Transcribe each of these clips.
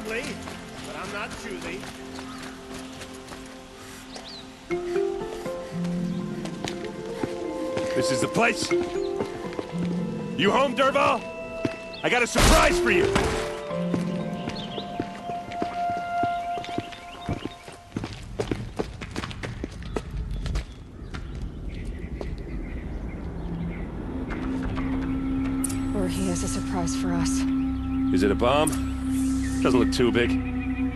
lovely, but I'm not choosy. This is the place. You home, Derval? I got a surprise for you. Or he has a surprise for us. Is it a bomb? Doesn't look too big.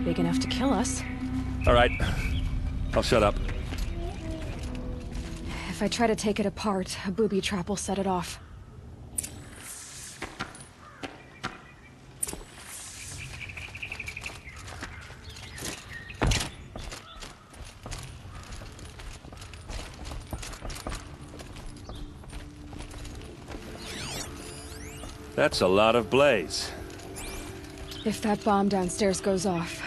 Big enough to kill us. All right. I'll shut up. If I try to take it apart, a booby trap will set it off. That's a lot of blaze. If that bomb downstairs goes off,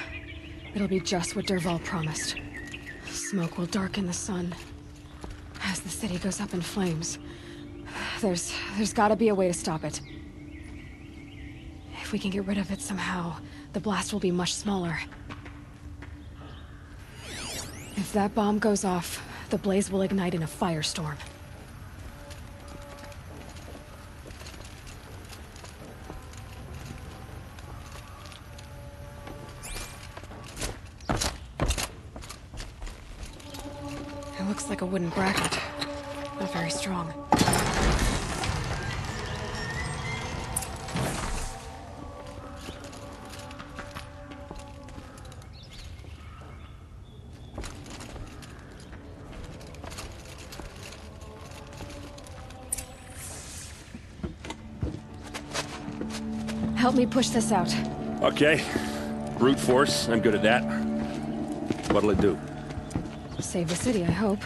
it'll be just what Derval promised. Smoke will darken the sun. As the city goes up in flames, there's gotta be a way to stop it. If we can get rid of it somehow, the blast will be much smaller. If that bomb goes off, the blaze will ignite in a firestorm. It looks like a wooden bracket. Not very strong. Help me push this out. Okay. Brute force, I'm good at that. What'll it do? Save the city, I hope.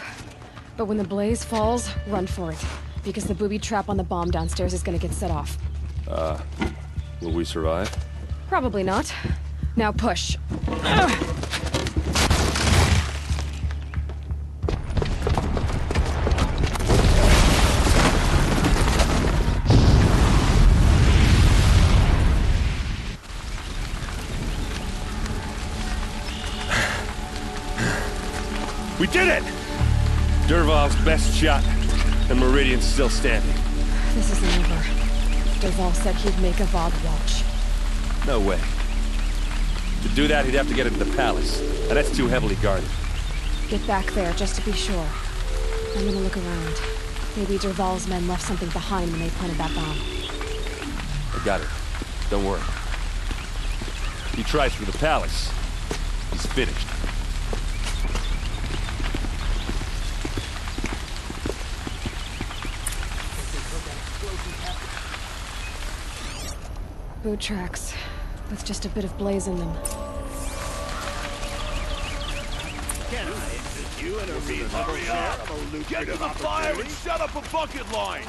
But when the blaze falls, run for it. Because the booby trap on the bomb downstairs is gonna get set off. Will we survive? Probably not. Now push. We did it! Derval's best shot, and Meridian's still standing. This isn't over. Derval said he'd make a Vod watch. No way. To do that, he'd have to get into the palace, and that's too heavily guarded. Get back there, just to be sure. I'm gonna look around. Maybe Derval's men left something behind when they planted that bomb. I got it. Don't worry. He tries through the palace. He's finished. Boot tracks, with just a bit of blaze in them. Can I interest you in a reasonable share of a lucrative Get to the fire and set up a bucket line!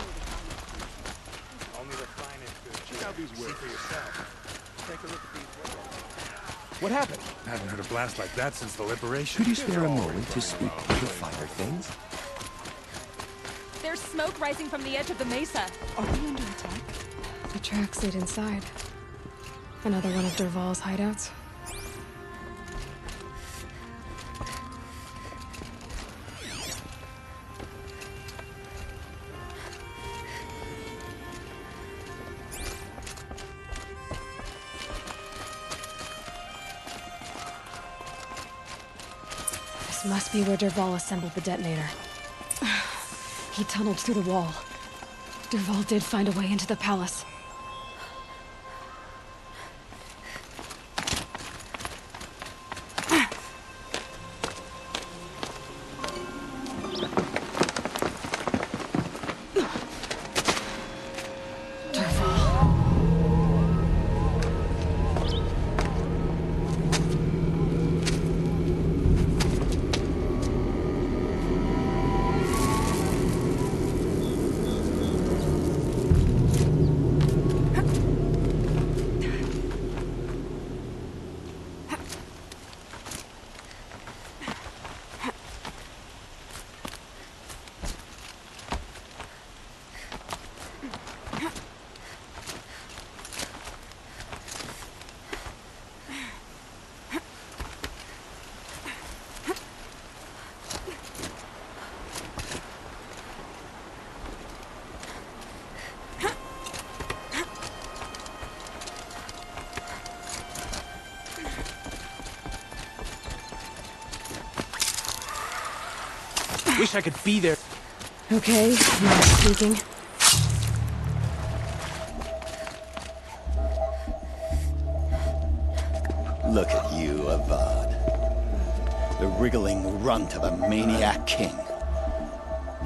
Only the finest goods. Check out these wares. See for yourself. Take a look at these. What happened? I haven't heard a blast like that since the liberation. Could you spare a moment to speak to the finer things? There's smoke rising from the edge of the mesa. Are we under attack? The tracks lead inside. Another one of Derval's hideouts. This must be where Derval assembled the detonator. He tunneled through the wall. Derval did find a way into the palace. Wish I could be there. Okay, now speaking. Look at you, Avad. The wriggling runt of a maniac king.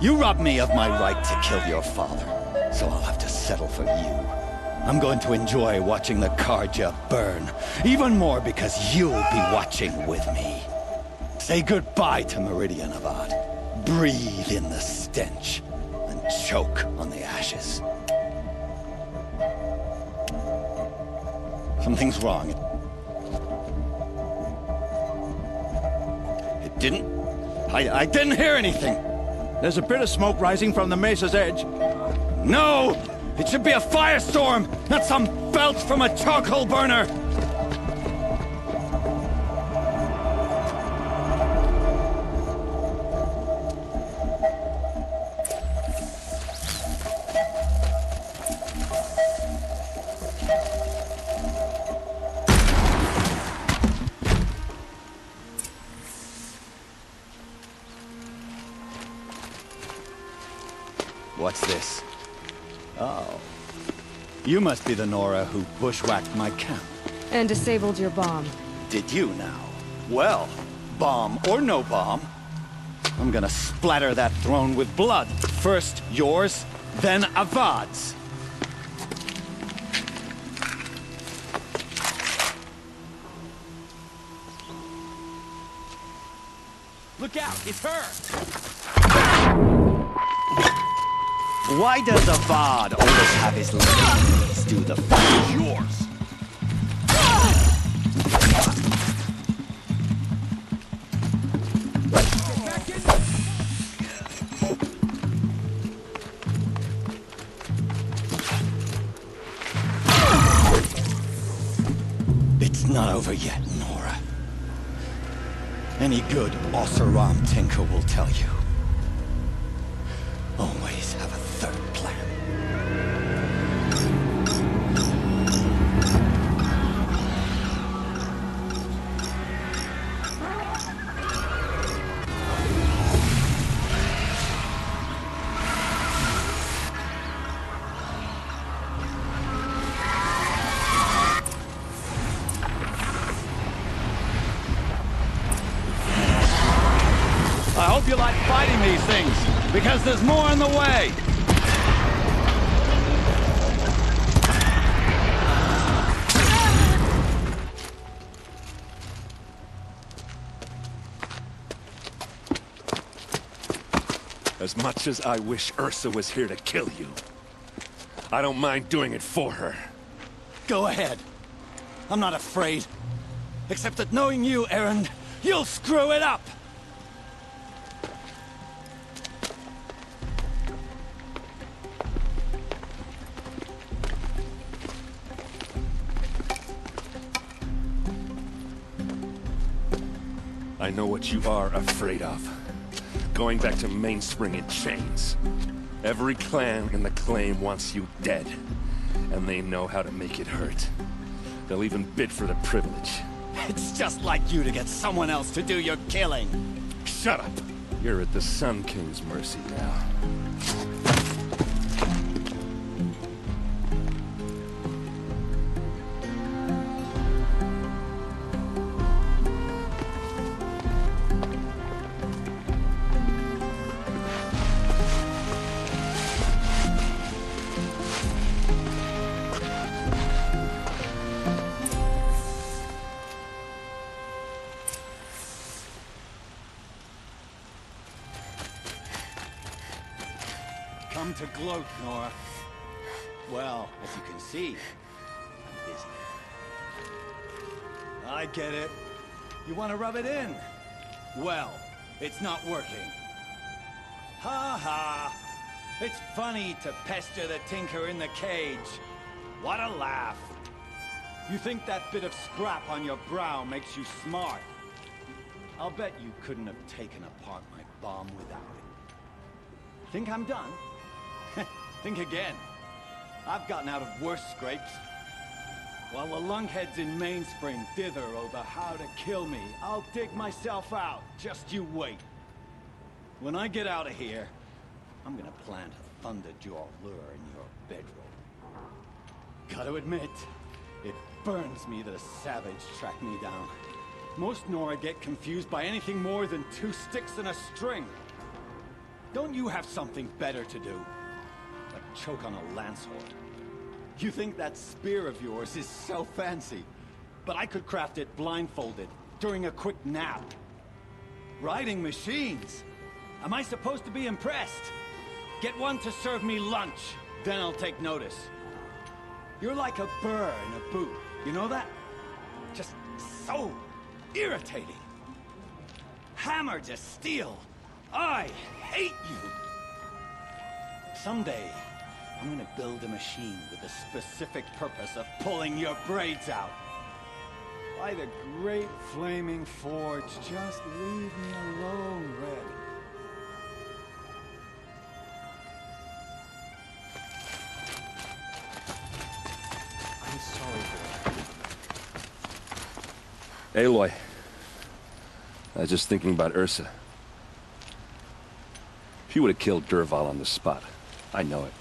You robbed me of my right to kill your father, so I'll have to settle for you. I'm going to enjoy watching the Karja burn, even more because you'll be watching with me. Say goodbye to Meridian, Avad. Breathe in the stench, and choke on the ashes. Something's wrong. It didn't... I didn't hear anything. There's a bit of smoke rising from the mesa's edge. No! It should be a firestorm, not some belch from a charcoal burner! What's this? Oh. You must be the Nora who bushwhacked my camp. And disabled your bomb. Did you now? Well, bomb or no bomb, I'm gonna splatter that throne with blood. First yours, then Avad's. Look out, it's her! Why does Avad always have his ladies do the fight? Yours! It's not over yet, Nora. Any good Oseram tinker will tell you. Always have a third plan. I hope you like fighting these things, because there's more on the way! As much as I wish Ursa was here to kill you, I don't mind doing it for her. Go ahead. I'm not afraid. Except that knowing you, Erend, you'll screw it up! I know what you are afraid of. Going back to Mainspring in chains. Every clan in the claim wants you dead. And they know how to make it hurt. They'll even bid for the privilege. It's just like you to get someone else to do your killing. Shut up! You're at the Sun King's mercy now. Come to gloat, Nora. Well, as you can see, I'm busy. I get it. You want to rub it in? Well, it's not working. Ha ha! It's funny to pester the tinker in the cage. What a laugh! You think that bit of scrap on your brow makes you smart? I'll bet you couldn't have taken apart my bomb without it. Think I'm done? Think again. I've gotten out of worse scrapes. While the lunkheads in Mainspring dither over how to kill me, I'll dig myself out. Just you wait. When I get out of here, I'm gonna plant a Thunderjaw lure in your bedroom. Gotta admit, it burns me that a savage tracked me down. Most Nora get confused by anything more than 2 sticks and a string. Don't you have something better to do? Like choke on a lance horn. You think that spear of yours is so fancy, but I could craft it blindfolded during a quick nap. Riding machines? Am I supposed to be impressed? Get one to serve me lunch, then I'll take notice. You're like a burr in a boot, you know that? Just so irritating. Hammer to steel. I hate you. Someday, I'm gonna build a machine with the specific purpose of pulling your braids out. By the great flaming forge, just leave me alone, Red. I'm sorry for that. Aloy, I was just thinking about Ursa. She would have killed Dervahl on the spot. I know it.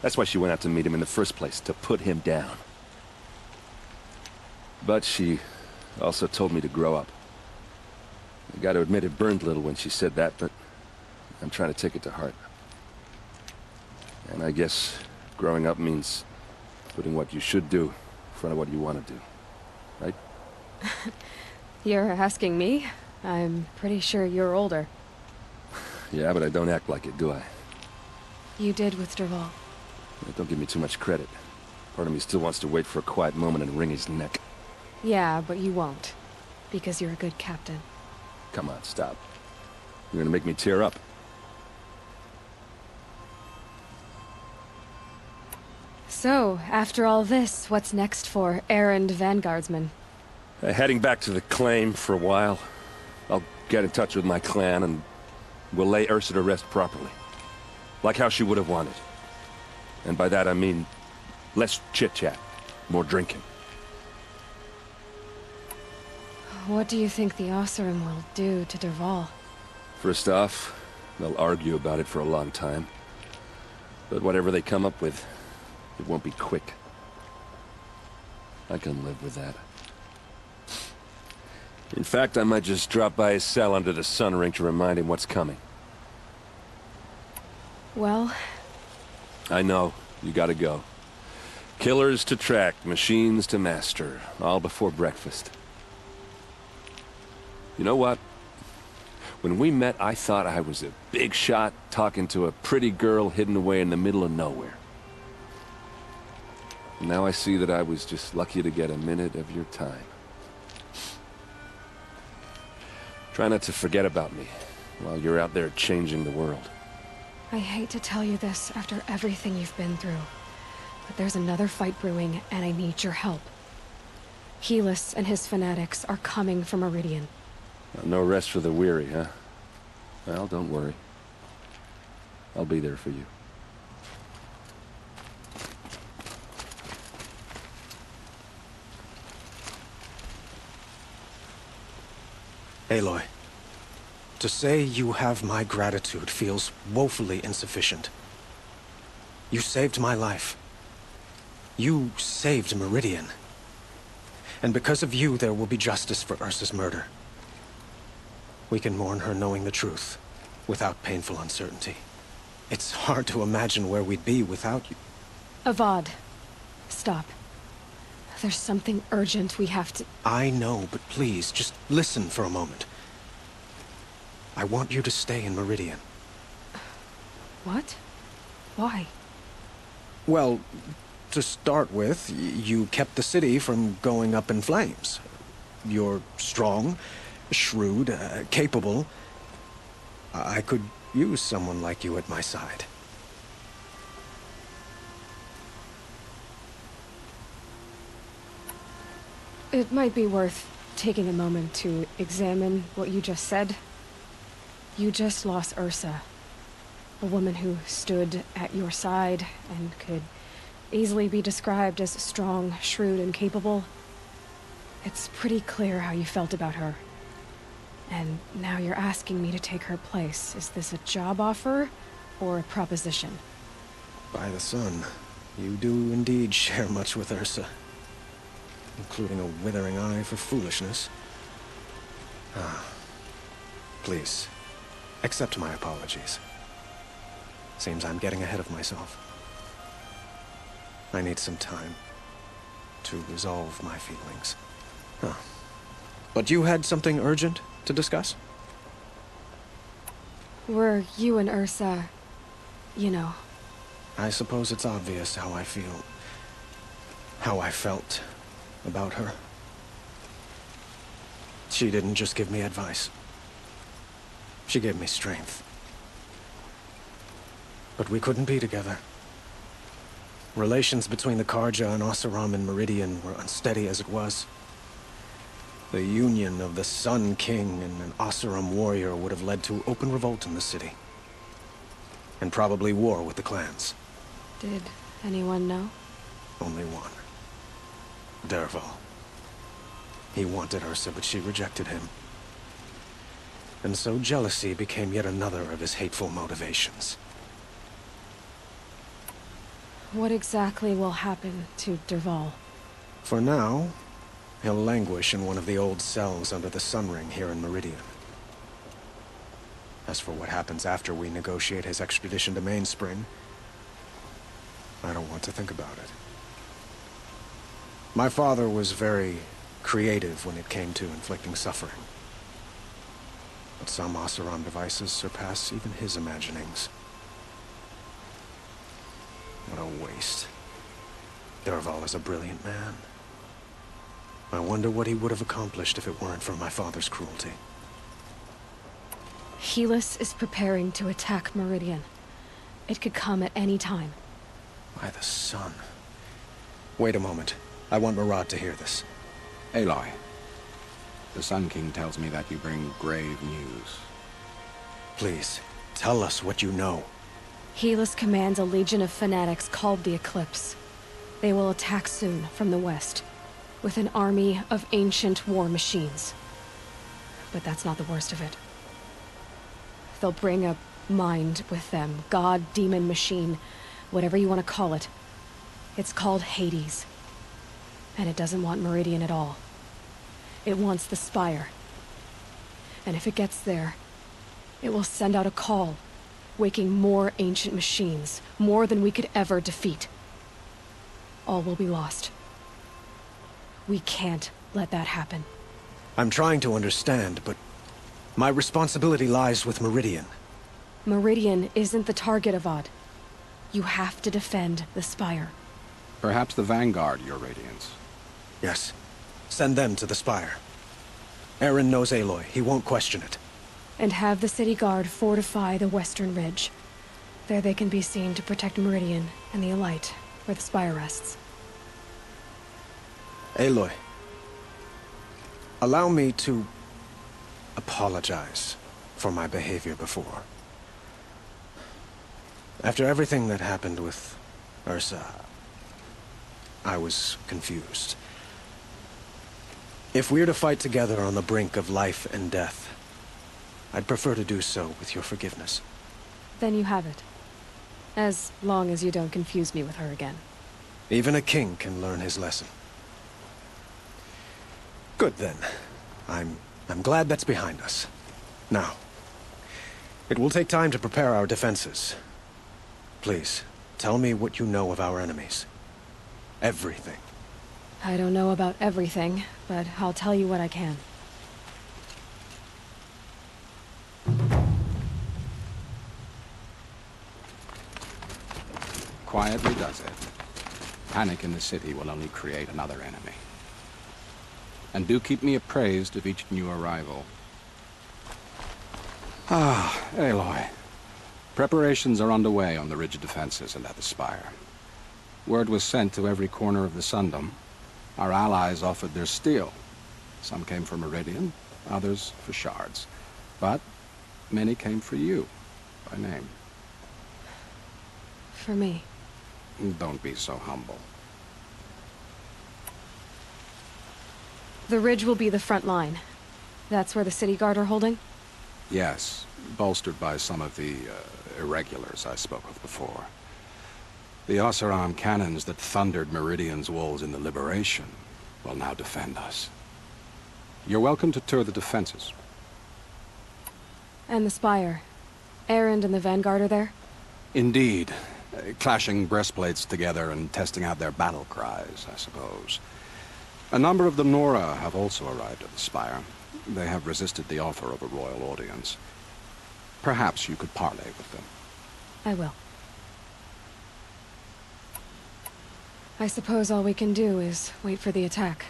That's why she went out to meet him in the first place, to put him down. But she also told me to grow up. I gotta admit it burned a little when she said that, but I'm trying to take it to heart. And I guess growing up means putting what you should do in front of what you want to do. Right? You're asking me? I'm pretty sure you're older. Yeah, but I don't act like it, do I? You did with Dervahl. Don't give me too much credit. Part of me still wants to wait for a quiet moment and wring his neck. Yeah, but you won't. Because you're a good captain. Come on, stop. You're gonna make me tear up. So, after all this, what's next for errand vanguardsman? Heading back to the claim for a while. I'll get in touch with my clan and we'll lay Ursa to rest properly. Like how she would have wanted. And by that I mean less chit-chat, more drinking. What do you think the Oseram will do to Dervahl? First off, they'll argue about it for a long time. But whatever they come up with, it won't be quick. I can live with that. In fact, I might just drop by his cell under the sun ring to remind him what's coming. Well... I know. You gotta go. Killers to track, machines to master. All before breakfast. You know what? When we met, I thought I was a big shot talking to a pretty girl hidden away in the middle of nowhere. And now I see that I was just lucky to get a minute of your time. Try not to forget about me while you're out there changing the world. I hate to tell you this after everything you've been through, but there's another fight brewing, and I need your help. Helis and his fanatics are coming for Meridian. No rest for the weary, huh? Well, don't worry. I'll be there for you. Aloy, to say you have my gratitude feels woefully insufficient. You saved my life. You saved Meridian. And because of you, there will be justice for Ursa's murder. We can mourn her knowing the truth, without painful uncertainty. It's hard to imagine where we'd be without you. Avad, stop. There's something urgent we have to... I know, but please, just listen for a moment. I want you to stay in Meridian. What? Why? Well, to start with, you kept the city from going up in flames. You're strong, shrewd, capable. I could use someone like you at my side. It might be worth taking a moment to examine what you just said. You just lost Ursa. A woman who stood at your side and could easily be described as strong, shrewd, and capable. It's pretty clear how you felt about her. And now you're asking me to take her place. Is this a job offer or a proposition? By the sun, you do indeed share much with Ursa, including a withering eye for foolishness. Please, accept my apologies. Seems I'm getting ahead of myself. I need some time to resolve my feelings. But you had something urgent to discuss? Were you and Ursa, you know... I suppose it's obvious how I feel. How I felt about her. She didn't just give me advice. She gave me strength. But we couldn't be together. Relations between the Karja and Oseram and Meridian were unsteady as it was. The union of the Sun King and an Oseram warrior would have led to open revolt in the city. And probably war with the clans. Did anyone know? Only one. Dervahl. He wanted Ursa, but she rejected him. And so jealousy became yet another of his hateful motivations. What exactly will happen to Dervahl? For now, he'll languish in one of the old cells under the Sun Ring here in Meridian. As for what happens after we negotiate his extradition to Mainspring, I don't want to think about it. My father was very creative when it came to inflicting suffering. But some Oseram devices surpass even his imaginings. What a waste. Dervahl is a brilliant man. I wonder what he would have accomplished if it weren't for my father's cruelty. Helis is preparing to attack Meridian. It could come at any time. By the sun. Wait a moment. I want Murad to hear this. Aloy, the Sun King tells me that you bring grave news. Please, tell us what you know. Helis commands a legion of fanatics called the Eclipse. They will attack soon from the west, with an army of ancient war machines. But that's not the worst of it. They'll bring a mind with them, god, demon, machine, whatever you want to call it. It's called Hades. And it doesn't want Meridian at all. It wants the Spire. And if it gets there, it will send out a call, waking more ancient machines, more than we could ever defeat. All will be lost. We can't let that happen. I'm trying to understand, but my responsibility lies with Meridian. Meridian isn't the target, Avad. You have to defend the Spire. Perhaps the Vanguard, your Radiance. Yes. Send them to the Spire. Eren knows Aloy. He won't question it. And have the city guard fortify the western ridge. There they can be seen to protect Meridian and the Elite, where the Spire rests. Aloy. Allow me to apologize for my behavior before. After everything that happened with Ursa, I was confused. If we're to fight together on the brink of life and death, I'd prefer to do so with your forgiveness. Then you have it. As long as you don't confuse me with her again. Even a king can learn his lesson. Good then. I'm glad that's behind us. Now, it will take time to prepare our defenses. Please, tell me what you know of our enemies. Everything. I don't know about everything, but I'll tell you what I can. Quietly does it. Panic in the city will only create another enemy. And do keep me appraised of each new arrival. Ah, Aloy. Preparations are underway on the ridge defenses and at the Spire. Word was sent to every corner of the Sundom. Our allies offered their steel. Some came for Meridian, others for shards. But many came for you, by name. For me. Don't be so humble. The ridge will be the front line. That's where the city guard are holding? Yes, bolstered by some of the irregulars I spoke of before. The Oseram cannons that thundered Meridian's walls in the Liberation will now defend us. You're welcome to tour the defenses. And the Spire. Erend and the Vanguard are there? Indeed. Clashing breastplates together and testing out their battle cries, I suppose. A number of the Nora have also arrived at the Spire. They have resisted the offer of a royal audience. Perhaps you could parley with them. I will. I suppose all we can do is wait for the attack.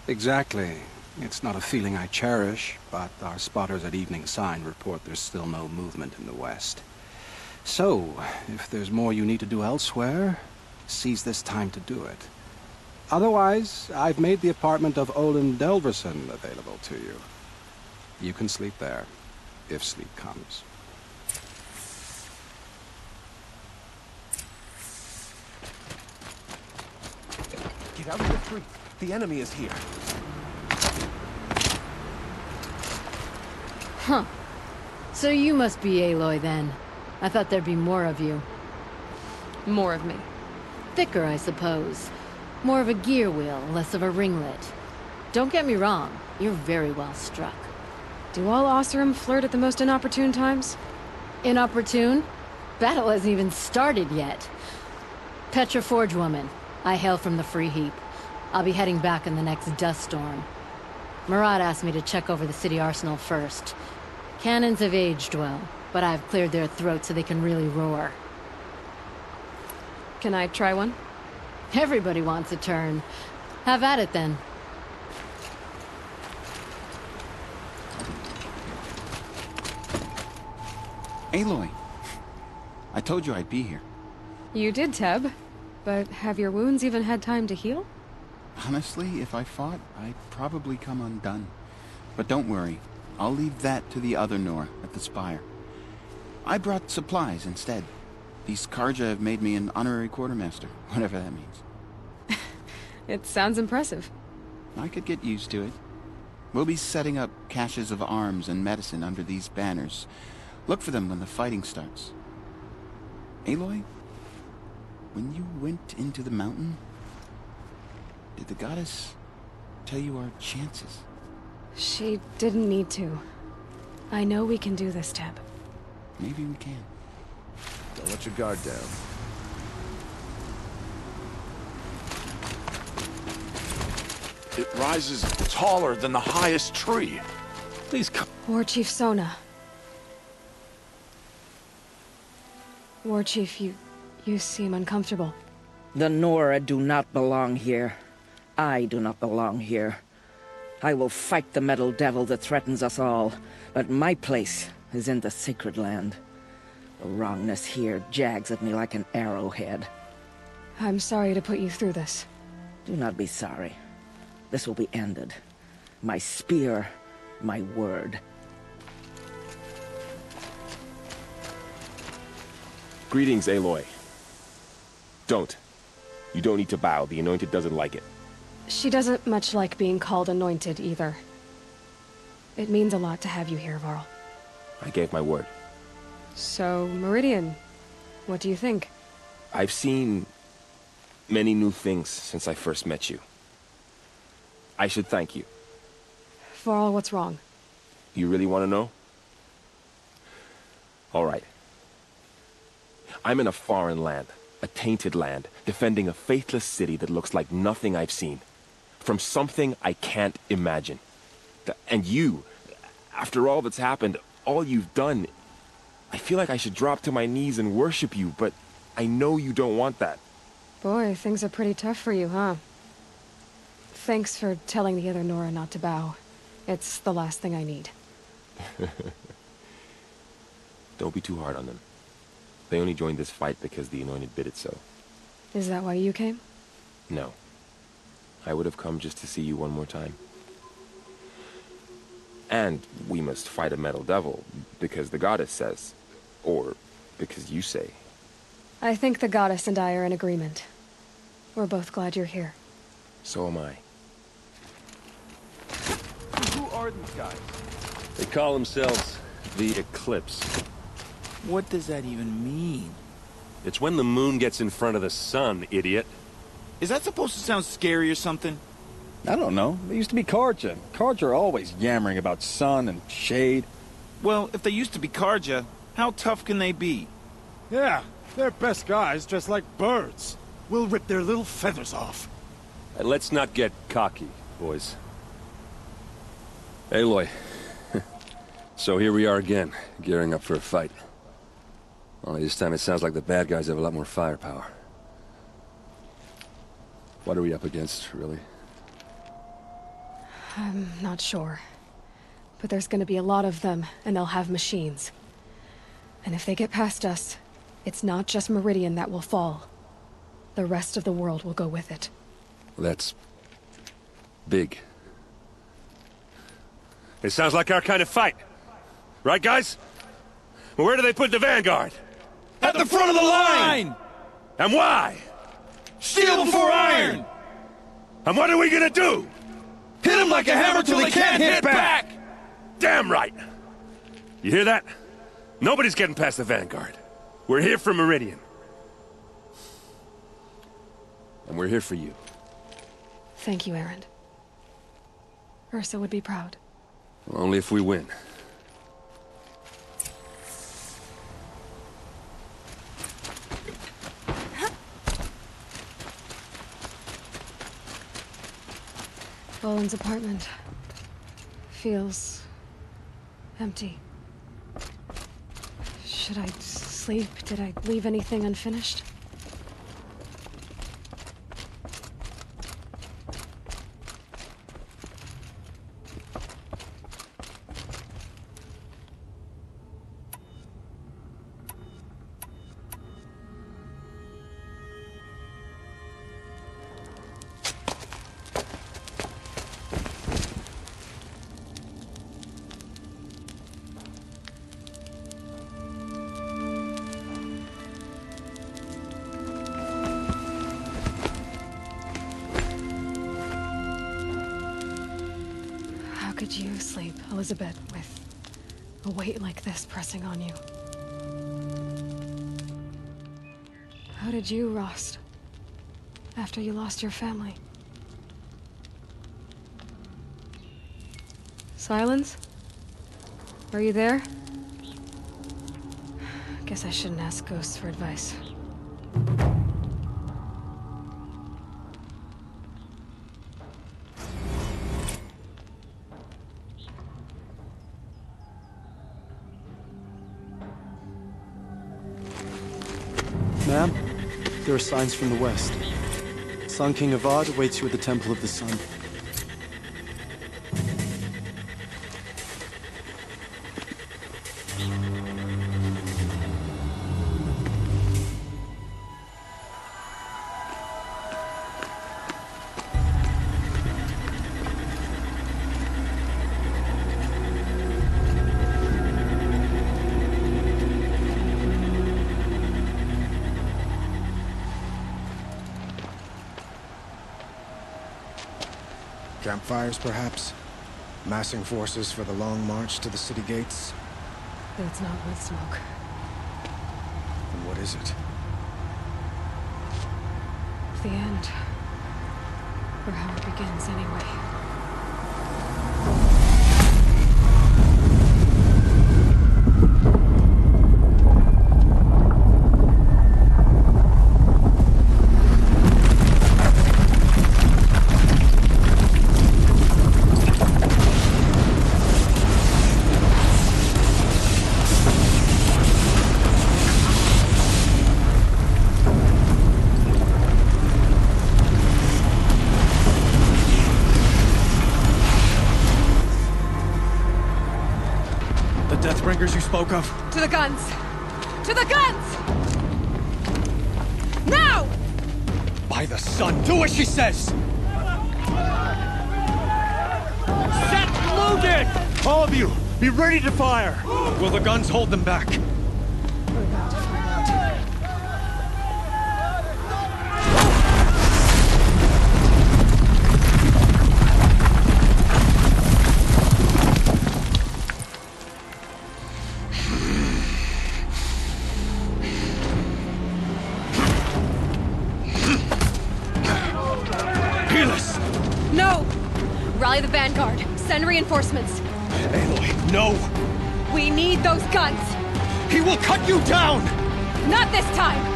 Exactly. It's not a feeling I cherish, but our spotters at Evening Sign report there's still no movement in the west. So, if there's more you need to do elsewhere, seize this time to do it. Otherwise, I've made the apartment of Olin Delverson available to you. You can sleep there, if sleep comes. Get out of the tree. The enemy is here. Huh. So you must be Aloy, then. I thought there'd be more of you. More of me. Thicker, I suppose. More of a gear wheel, less of a ringlet. Don't get me wrong, you're very well struck. Do all Oseram flirt at the most inopportune times? Inopportune? Battle hasn't even started yet. Petra Forge woman. I hail from the Free Heap. I'll be heading back in the next dust storm. Murad asked me to check over the city arsenal first. Cannons have aged well, but I've cleared their throats so they can really roar. Can I try one? Everybody wants a turn. Have at it, then. Aloy. I told you I'd be here. You did, Teb. But have your wounds even had time to heal? Honestly, if I fought, I'd probably come undone. But don't worry. I'll leave that to the other Nor at the Spire. I brought supplies instead. These Karja have made me an honorary quartermaster, whatever that means. It sounds impressive. I could get used to it. We'll be setting up caches of arms and medicine under these banners. Look for them when the fighting starts. Aloy, when you went into the mountain, did the goddess tell you our chances? She didn't need to. I know we can do this, Teb. Maybe we can. Don't let your guard down. It rises taller than the highest tree. Please come. War Chief Sona. War Chief, you seem uncomfortable. The Nora do not belong here. I do not belong here. I will fight the metal devil that threatens us all, but my place is in the sacred land. The wrongness here jags at me like an arrowhead. I'm sorry to put you through this. Do not be sorry. This will be ended. My spear, my word. Greetings, Aloy. Don't. You don't need to bow. The Anointed doesn't like it. She doesn't much like being called Anointed, either. It means a lot to have you here, Varl. I gave my word. So, Meridian, what do you think? I've seen many new things since I first met you. I should thank you. Varl, what's wrong? You really want to know? All right. I'm in a foreign land, a tainted land, defending a faithless city that looks like nothing I've seen. From something I can't imagine. And you, after all that's happened, all you've done, I feel like I should drop to my knees and worship you, but I know you don't want that. Boy, things are pretty tough for you, huh? Thanks for telling the other Nora not to bow. It's the last thing I need. Don't be too hard on them. They only joined this fight because the Anointed bid it so. Is that why you came? No. I would have come just to see you one more time. And we must fight a metal devil, because the goddess says. Or because you say. I think the goddess and I are in agreement. We're both glad you're here. So am I. Who are are these guys? They call themselves the Eclipse. What does that even mean? It's when the moon gets in front of the sun, idiot. Is that supposed to sound scary or something? I don't know. They used to be Karja. Karja are always yammering about sun and shade. Well, if they used to be Karja, how tough can they be? Yeah, they're best guys dressed like birds. We'll rip their little feathers off. Let's not get cocky, boys. Aloy. So here we are again, gearing up for a fight. Only this time it sounds like the bad guys have a lot more firepower. What are we up against, really? I'm not sure. But there's gonna be a lot of them, and they'll have machines. And if they get past us, it's not just Meridian that will fall. The rest of the world will go with it. That's... big. It sounds like our kind of fight. Right, guys? Well, where do they put the Vanguard? At the front of the line! And why? Steel before iron! And what are we gonna do? Hit them like a hammer till they can't hit back! Damn right! You hear that? Nobody's getting past the Vanguard. We're here for Meridian. And we're here for you. Thank you, Erend. Ursa would be proud. Well, only if we win. Boland's apartment feels empty. Should I sleep? Did I leave anything unfinished? How could you sleep, Elizabeth, with a weight like this pressing on you? How did you, Rost, after you lost your family? Silence? Are you there? Guess I shouldn't ask ghosts for advice. Ma'am, there are signs from the west. Sun King Avad awaits you at the Temple of the Sun. Campfires, perhaps? Massing forces for the long march to the city gates? It's not wood smoke. Then what is it? The end. Or how it begins, anyway. Deathbringers you spoke of? To the guns! To the guns! Now! By the sun, do as she says! Set loaded! All of you, be ready to fire! Will the guns hold them back? We're about to find out. Rally the vanguard. Send reinforcements. Aloy, no! We need those guns! He will cut you down! Not this time!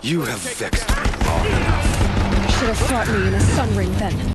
You have vexed me long enough. Should have fought me in a sun ring then.